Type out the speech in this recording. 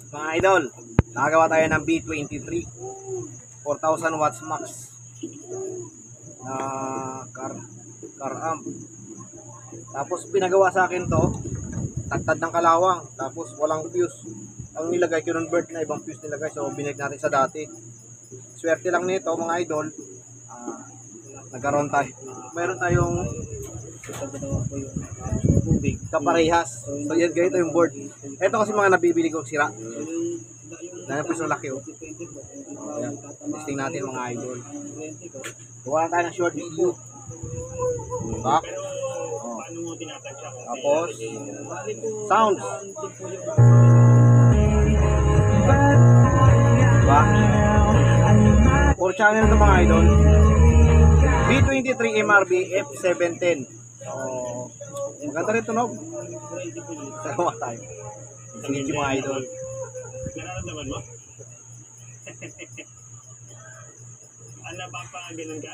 Mga idol, nakagawa tayo ng B23 4,000 watts max na car amp. Tapos pinagawa sa akin to, tagtad ng kalawang, tapos walang fuse. Ang nilagay, kinonvert na ibang fuse nilagay, so binigay natin sa dati. Swerte lang nito mga idol, nagkaroon tayo. Meron tayong kaparehas. So yan, ganito yung board. Ito kasi mga nabibili kong sira. Dahil po sa laki, oh. Ayan. Testing natin mga idol. Gawa tayo ng short video. Back. Oh. Tapos sound. Back. 4 channel ito mga idol. B23 MRB F710. Oh, maganda rin tunog. Salamat tayo. Sige mga idol. Nararamdaman mo? Ano ba pa ganun ka?